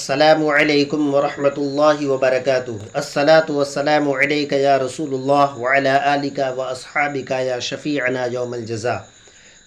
السلام علیکم ورحمۃ اللہ وبرکاتہ۔ الصلاۃ والسلام علیک یا رسول اللہ وعلی آلک و اصحابک یا شفیعنا یوم الجزا۔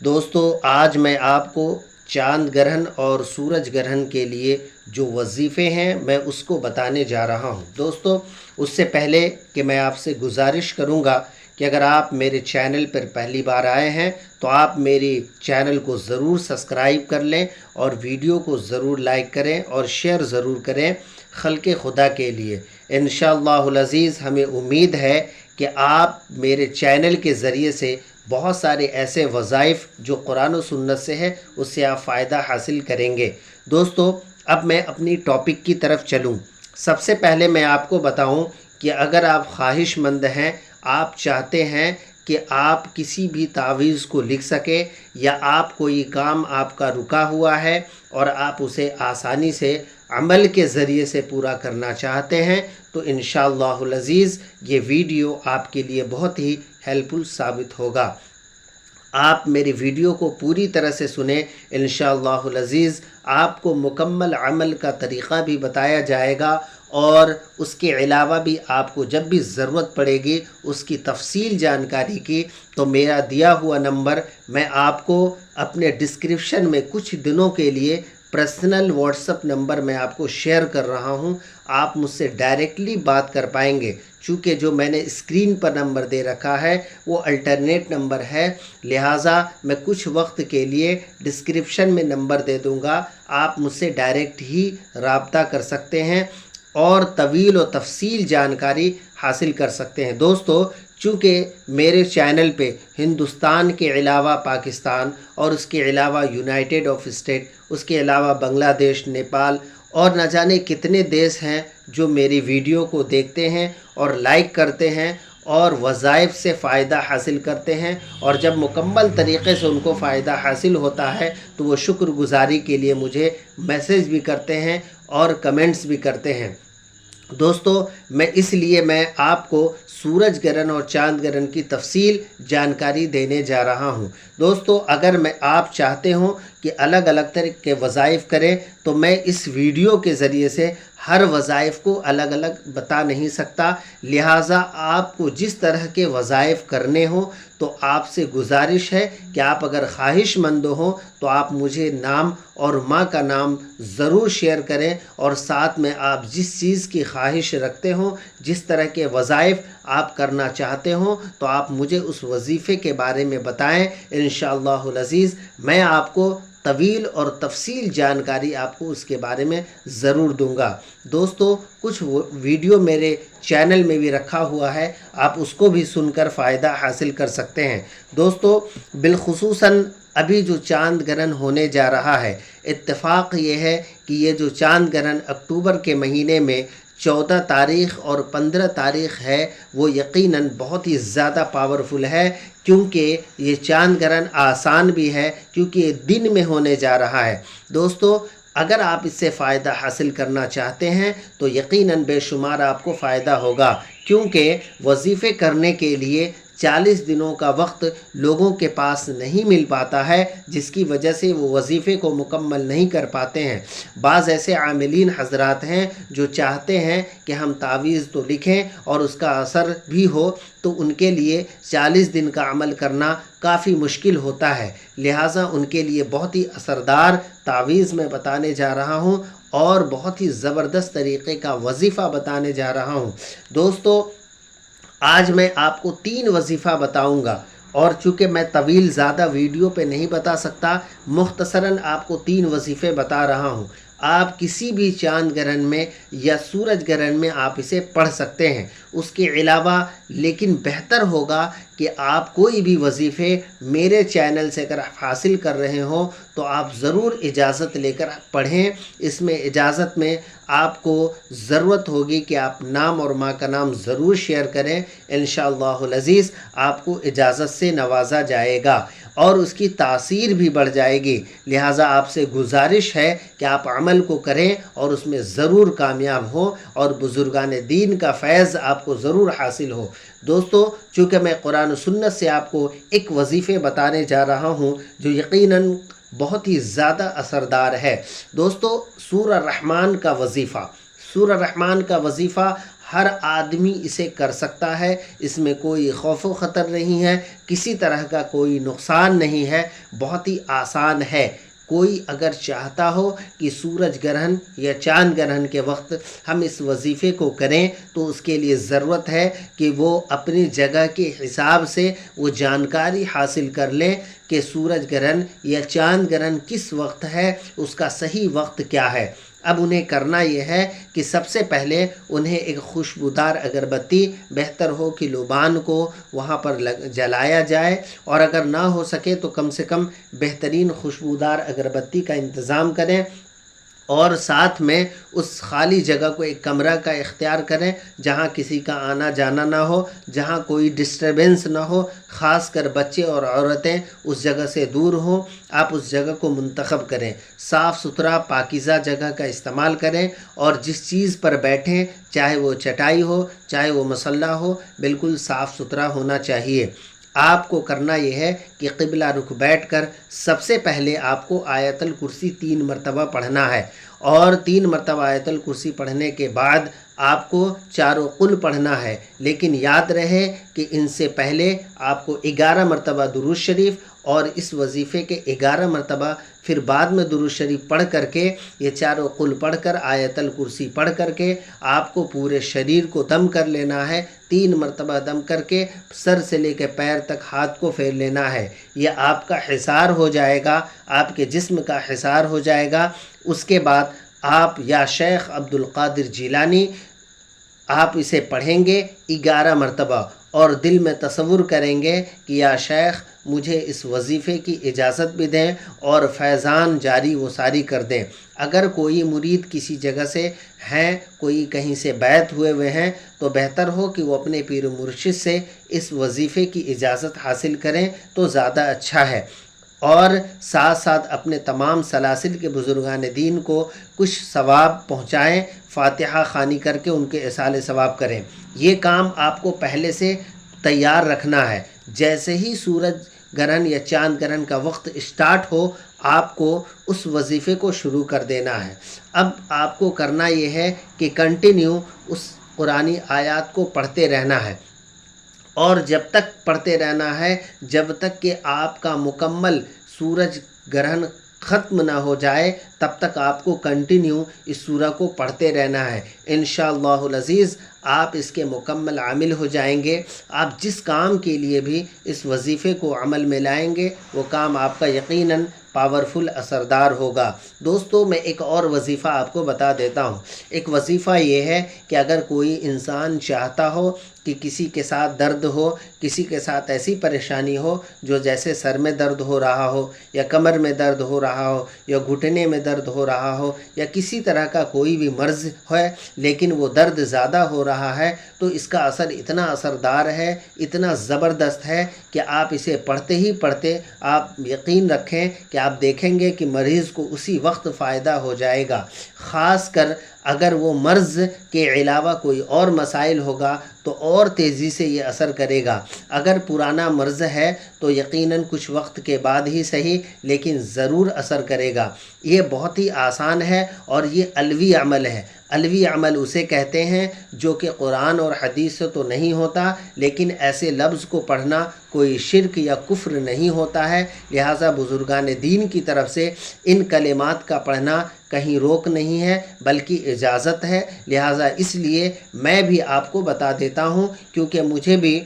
دوستو، آج میں آپ کو چاند گرہن اور سورج گرہن کے لیے جو وظیفے ہیں میں اس کو بتانے جا رہا ہوں۔ دوستو، اس سے پہلے کہ میں آپ سے گزارش کروں گا کہ اگر آپ میرے چینل پر پہلی بار آئے ہیں تو آپ میری چینل کو ضرور سبسکرائب کر لیں اور ویڈیو کو ضرور لائک کریں اور شیئر ضرور کریں خلق خدا کے لیے۔ انشاءاللہ العزیز ہمیں امید ہے کہ آپ میرے چینل کے ذریعے سے بہت سارے ایسے وظائف جو قرآن و سنت سے ہے اس سے آپ فائدہ حاصل کریں گے۔ دوستو، اب میں اپنی ٹاپک کی طرف چلوں۔ سب سے پہلے میں آپ کو بتاؤں کہ اگر آپ خواہش مند ہیں، آپ چاہتے ہیں کہ آپ کسی بھی تعویذ کو لکھ سکیں یا آپ کوئی کام آپ کا رکا ہوا ہے اور آپ اسے آسانی سے عمل کے ذریعے سے پورا کرنا چاہتے ہیں تو انشاءاللہ العزیز یہ ویڈیو آپ کے لیے بہت ہی ہیلپ فل ثابت ہوگا۔ آپ میری ویڈیو کو پوری طرح سے سنیں، انشاءاللہ العزیز آپ کو مکمل عمل کا طریقہ بھی بتایا جائے گا اور اس کے علاوہ بھی آپ کو جب بھی ضرورت پڑے گی اس کی تفصیل جانکاری کی تو میرا دیا ہوا نمبر میں آپ کو اپنے ڈسکرپشن میں کچھ دنوں کے لیے پرسنل واٹس اپ نمبر میں آپ کو شیئر کر رہا ہوں۔ آپ مجھ سے ڈائریکٹلی بات کر پائیں گے، چونکہ جو میں نے اسکرین پر نمبر دے رکھا ہے وہ الٹرنیٹ نمبر ہے، لہٰذا میں کچھ وقت کے لیے ڈسکرپشن میں نمبر دے دوں گا، آپ مجھ سے ڈائریکٹ ہی رابطہ کر سکتے ہیں اور طویل و تفصیل جانکاری حاصل کر سکتے ہیں۔ دوستو، چونکہ میرے چینل پہ ہندوستان کے علاوہ پاکستان اور اس کے علاوہ یونائٹڈ آف اسٹیٹ، اس کے علاوہ بنگلہ دیش، نیپال اور نہ جانے کتنے دیش ہیں جو میری ویڈیو کو دیکھتے ہیں اور لائک کرتے ہیں اور وظائف سے فائدہ حاصل کرتے ہیں، اور جب مکمل طریقے سے ان کو فائدہ حاصل ہوتا ہے تو وہ شکر گزاری کے لیے مجھے میسیج بھی کرتے ہیں اور کمنٹس بھی کرتے ہیں۔ دوستو، اس لیے میں آپ کو سورج گرہن اور چاند گرہن کی تفصیل جانکاری دینے جا رہا ہوں۔ دوستو، اگر آپ چاہتے ہوں کہ الگ الگ طرح کے وظائف کریں تو میں اس ویڈیو کے ذریعے سے ہر وظائف کو الگ الگ بتا نہیں سکتا، لہٰذا آپ کو جس طرح کے وظائف کرنے ہوں تو آپ سے گزارش ہے کہ آپ اگر خواہش مند ہوں تو آپ مجھے نام اور ماں کا نام ضرور شیئر کریں، اور ساتھ میں آپ جس چیز کی خواہش رکھتے ہوں، جس طرح کے وظائف آپ کرنا چاہتے ہوں تو آپ مجھے اس وظیفے کے بارے میں بتائیں۔ انشاءاللہ العزیز میں آپ کو طویل اور تفصیل جانکاری آپ کو اس کے بارے میں ضرور دوں گا۔ دوستو، کچھ ویڈیو میرے چینل میں بھی رکھا ہوا ہے، آپ اس کو بھی سن کر فائدہ حاصل کر سکتے ہیں۔ دوستو، بالخصوصاً ابھی جو چاند گرہن ہونے جا رہا ہے، اتفاق یہ ہے کہ یہ جو چاند گرہن اکتوبر کے مہینے میں 14 تاریخ اور 15 تاریخ ہے وہ یقیناً بہت ہی زیادہ پاورفل ہے، کیونکہ یہ چاند گرہن آسان بھی ہے کیونکہ یہ دن میں ہونے جا رہا ہے۔ دوستو، اگر آپ اس سے فائدہ حاصل کرنا چاہتے ہیں تو یقیناً بے شمار آپ کو فائدہ ہوگا، کیونکہ وظیفے کرنے کے لیے 40 دنوں کا وقت لوگوں کے پاس نہیں مل پاتا ہے، جس کی وجہ سے وہ وظیفے کو مکمل نہیں کر پاتے ہیں۔ بعض ایسے عاملین حضرات ہیں جو چاہتے ہیں کہ ہم تعویذ تو لکھیں اور اس کا اثر بھی ہو، تو ان کے لیے 40 دن کا عمل کرنا کافی مشکل ہوتا ہے، لہٰذا ان کے لیے بہت ہی اثردار تعویذ میں بتانے جا رہا ہوں اور بہت ہی زبردست طریقے کا وظیفہ بتانے جا رہا ہوں۔ دوستو، آج میں آپ کو 3 وظیفہ بتاؤں گا، اور چونکہ میں طویل زیادہ ویڈیو پہ نہیں بتا سکتا، مختصراً آپ کو 3 وظیفے بتا رہا ہوں۔ آپ کسی بھی چاند گرہن میں یا سورج گرہن میں آپ اسے پڑھ سکتے ہیں۔ اس کے علاوہ لیکن بہتر ہوگا کہ آپ کوئی بھی وظیفے میرے چینل سے اگر حاصل کر رہے ہوں تو آپ ضرور اجازت لے کر پڑھیں۔ اس میں اجازت میں آپ کو ضرورت ہوگی کہ آپ نام اور ماں کا نام ضرور شیئر کریں، انشاءاللہ العزیز آپ کو اجازت سے نوازا جائے گا اور اس کی تاثیر بھی بڑھ جائے گی، لہٰذا آپ سے گزارش ہے کہ آپ عمل کو کریں اور اس میں ضرور کامیاب ہوں اور بزرگان دین کا فیض آپ کو ضرور حاصل ہو۔ دوستو، چونکہ میں قرآن و سنت سے آپ کو ایک وظیفے بتانے جا رہا ہوں جو یقیناً بہت ہی زیادہ اثردار ہے۔ دوستو سورہ رحمان کا وظیفہ، سورہ رحمان کا وظیفہ ہر آدمی اسے کر سکتا ہے، اس میں کوئی خوف و خطر نہیں ہے، کسی طرح کا کوئی نقصان نہیں ہے، بہت ہی آسان ہے۔ کوئی اگر چاہتا ہو کہ سورج گرہن یا چاند گرہن کے وقت ہم اس وظیفے کو کریں تو اس کے لیے ضرورت ہے کہ وہ اپنی جگہ کے حساب سے وہ جانکاری حاصل کر لیں کہ سورج گرہن یا چاند گرہن کس وقت ہے، اس کا صحیح وقت کیا ہے۔ اب انہیں کرنا یہ ہے کہ سب سے پہلے انہیں ایک خوشبودار اگربتی، بہتر ہو کہ لوبان کو وہاں پر جلایا جائے، اور اگر نہ ہو سکے تو کم سے کم بہترین خوشبودار اگربتی کا انتظام کریں، اور ساتھ میں اس خالی جگہ کو ایک کمرہ کا اختیار کریں جہاں کسی کا آنا جانا نہ ہو، جہاں کوئی ڈسٹربنس نہ ہو، خاص کر بچے اور عورتیں اس جگہ سے دور ہوں۔ آپ اس جگہ کو منتخب کریں، صاف ستھرا پاکیزہ جگہ کا استعمال کریں، اور جس چیز پر بیٹھیں، چاہے وہ چٹائی ہو چاہے وہ مصلی ہو، بالکل صاف ستھرا ہونا چاہیے۔ آپ کو کرنا یہ ہے کہ قبلہ رخ بیٹھ کر سب سے پہلے آپ کو آیت الکرسی 3 مرتبہ پڑھنا ہے، اور 3 مرتبہ آیت الکرسی پڑھنے کے بعد آپ کو چاروں قل پڑھنا ہے، لیکن یاد رہے کہ ان سے پہلے آپ کو 11 مرتبہ درود شریف اور اس وظیفے کے 11 مرتبہ پھر بعد میں درود شریف پڑھ کر کے یہ چاروں قل پڑھ کر آیت الکرسی پڑھ کر کے آپ کو پورے شریر کو دم کر لینا ہے۔ 3 مرتبہ دم کر کے سر سے لے کے پیر تک ہاتھ کو پھیر لینا ہے۔ یہ آپ کا حصار ہو جائے گا، آپ کے جسم کا حصار ہو جائے گا۔ اس کے بعد آپ یا شیخ عبد القادر جیلانی آپ اسے پڑھیں گے 11 مرتبہ، اور دل میں تصور کریں گے کہ یا شیخ مجھے اس وظیفے کی اجازت بھی دیں اور فیضان جاری و ساری کر دیں۔ اگر کوئی مرید کسی جگہ سے ہیں، کوئی کہیں سے بیعت ہوئے ہیں، تو بہتر ہو کہ وہ اپنے پیر و مرشد سے اس وظیفے کی اجازت حاصل کریں تو زیادہ اچھا ہے، اور ساتھ ساتھ اپنے تمام سلاسل کے بزرگان دین کو کچھ ثواب پہنچائیں، فاتحہ خوانی کر کے ان کے ایصال ثواب کریں۔ یہ کام آپ کو پہلے سے تیار رکھنا ہے۔ جیسے ہی سورج گرہن یا چاند گرہن کا وقت اسٹارٹ ہو، آپ کو اس وظیفے کو شروع کر دینا ہے۔ اب آپ کو کرنا یہ ہے کہ کنٹینیو اس قرآنی آیات کو پڑھتے رہنا ہے، اور جب تک پڑھتے رہنا ہے جب تک کہ آپ کا مکمل سورج گرہن ختم نہ ہو جائے، تب تک آپ کو کنٹینیو اس سورہ کو پڑھتے رہنا ہے۔ انشاءاللہ العزیز آپ اس کے مکمل عامل ہو جائیں گے۔ آپ جس کام کے لیے بھی اس وظیفے کو عمل میں لائیں گے وہ کام آپ کا یقیناً پاورفل اثردار ہوگا۔ دوستو میں ایک اور وظیفہ آپ کو بتا دیتا ہوں۔ ایک وظیفہ یہ ہے کہ اگر کوئی انسان چاہتا ہو کہ کسی کے ساتھ درد ہو، کسی کے ساتھ ایسی پریشانی ہو جو جیسے سر میں درد ہو رہا ہو، یا کمر میں درد ہو رہا ہو، یا گھٹنے میں درد ہو رہا ہو، یا کسی طرح کا کوئی بھی مرض ہے لیکن وہ درد زیادہ ہو رہا ہے، تو اس کا اثر اتنا اثردار ہے، اتنا زبردست ہے کہ آپ اسے پڑھتے ہی پڑھتے آپ یقین رکھیں کہ آپ دیکھیں گے کہ مریض کو اسی وقت فائدہ ہو جائے گا۔ خاص کر اگر وہ مرض کے علاوہ کوئی اور مسائل ہوگا تو اور تیزی سے یہ اثر کرے گا۔ اگر پرانا مرض ہے تو یقیناً کچھ وقت کے بعد ہی صحیح لیکن ضرور اثر کرے گا۔ یہ بہت ہی آسان ہے، اور یہ علوی عمل ہے۔ علوی عمل اسے کہتے ہیں جو کہ قرآن اور حدیث سے تو نہیں ہوتا، لیکن ایسے لفظ کو پڑھنا کوئی شرک یا کفر نہیں ہوتا ہے، لہٰذا بزرگان دین کی طرف سے ان کلمات کا پڑھنا کہیں روک نہیں ہے بلکہ اجازت ہے۔ لہٰذا اس لیے میں بھی آپ کو بتا دیتا ہوں، کیونکہ مجھے بھی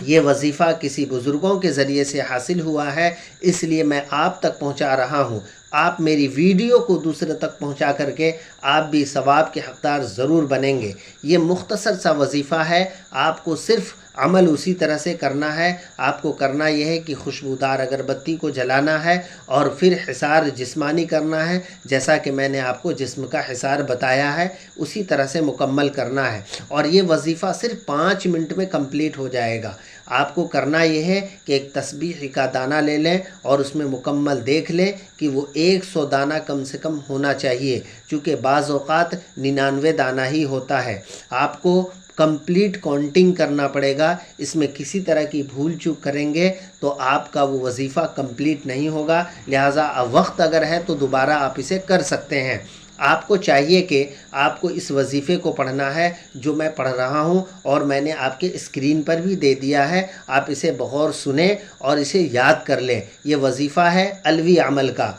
یہ وظیفہ کسی بزرگوں کے ذریعے سے حاصل ہوا ہے، اس لیے میں آپ تک پہنچا رہا ہوں۔ آپ میری ویڈیو کو دوسرے تک پہنچا کر کے آپ بھی ثواب کے حقدار ضرور بنیں گے۔ یہ مختصر سا وظیفہ ہے، آپ کو صرف عمل اسی طرح سے کرنا ہے۔ آپ کو کرنا یہ ہے کہ خوشبودار اگربتی کو جلانا ہے، اور پھر حصار جسمانی کرنا ہے، جیسا کہ میں نے آپ کو جسم کا حصار بتایا ہے اسی طرح سے مکمل کرنا ہے، اور یہ وظیفہ صرف 5 منٹ میں کمپلیٹ ہو جائے گا۔ آپ کو کرنا یہ ہے کہ ایک تسبیح کا دانہ لے لیں اور اس میں مکمل دیکھ لیں کہ وہ 100 دانہ کم سے کم ہونا چاہیے، چونکہ بعض اوقات 99 دانہ ہی ہوتا ہے۔ آپ کو کمپلیٹ کاؤنٹنگ کرنا پڑے گا. اس میں کسی طرح کی بھول چوک کریں گے تو آپ کا وہ وظیفہ کمپلیٹ نہیں ہوگا. لہٰذا وقت اگر ہے تو دوبارہ آپ اسے کر سکتے ہیں. آپ کو چاہیے کہ آپ کو اس وظیفے کو پڑھنا ہے جو میں پڑھ رہا ہوں، اور میں نے آپ کے اسکرین پر بھی دے دیا ہے. آپ اسے بغور سنیں اور اسے یاد کر لیں. یہ وظیفہ ہے الوی عمل کا.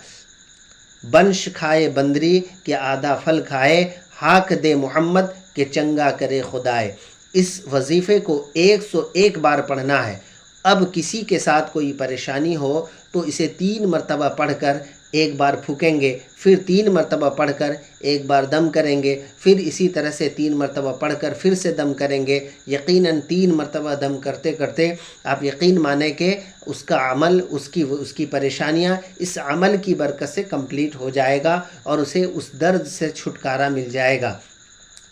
بنش کھائے بندری کہ آدھا پھل کھائے، ہاک دے محمد کہ چنگا کرے خدائے. اس وظیفے کو 101 بار پڑھنا ہے. اب کسی کے ساتھ کوئی پریشانی ہو تو اسے 3 مرتبہ پڑھ کر ایک بار پھونکیں گے، پھر 3 مرتبہ پڑھ کر ایک بار دم کریں گے، پھر اسی طرح سے 3 مرتبہ پڑھ کر پھر سے دم کریں گے. یقیناً 3 مرتبہ دم کرتے کرتے آپ یقین مانیں کہ اس کا عمل، اس کی پریشانیاں اس عمل کی برکت سے کمپلیٹ ہو جائے گا اور اسے اس درد سے چھٹکارا مل جائے گا.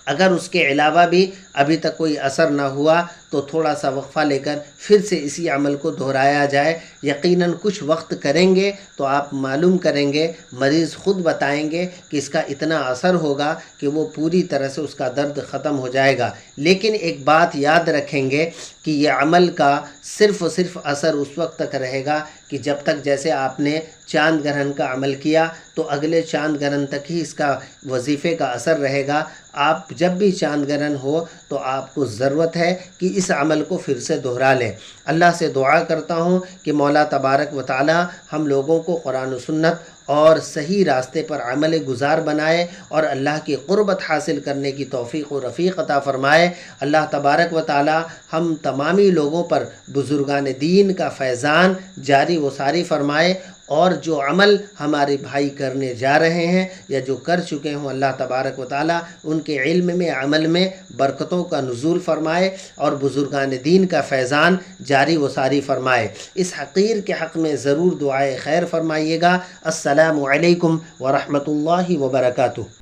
اگر اس کے علاوہ بھی ابھی تک کوئی اثر نہ ہوا تو تھوڑا سا وقفہ لے کر پھر سے اسی عمل کو دہرایا جائے. یقیناً کچھ وقت کریں گے تو آپ معلوم کریں گے، مریض خود بتائیں گے کہ اس کا اتنا اثر ہوگا کہ وہ پوری طرح سے اس کا درد ختم ہو جائے گا. لیکن ایک بات یاد رکھیں گے کہ یہ عمل کا صرف اثر اس وقت تک رہے گا کہ جب تک جیسے آپ نے چاند گرہن کا عمل کیا تو اگلے چاند گرہن تک ہی اس کا وظیفے کا اثر رہے گا. آپ جب بھی چاند گرہن ہو تو آپ کو ضرورت ہے کہ اس عمل کو پھر سے دہرا لیں. اللہ سے دعا کرتا ہوں کہ مولا تبارک و تعالی ہم لوگوں کو قرآن و سنت اور صحیح راستے پر عمل گزار بنائے اور اللہ کی قربت حاصل کرنے کی توفیق و رفیق عطا فرمائے. اللہ تبارک و تعالی ہم تمامی لوگوں پر بزرگان دین کا فیضان جاری و ساری فرمائے، اور جو عمل ہمارے بھائی کرنے جا رہے ہیں یا جو کر چکے ہوں، اللہ تبارک و تعالی ان کے علم میں، عمل میں برکتوں کا نزول فرمائے اور بزرگان دین کا فیضان جاری و ساری فرمائے. اس حقیر کے حق میں ضرور دعائے خیر فرمائیے گا. السلام علیکم ورحمۃ اللہ وبرکاتہ.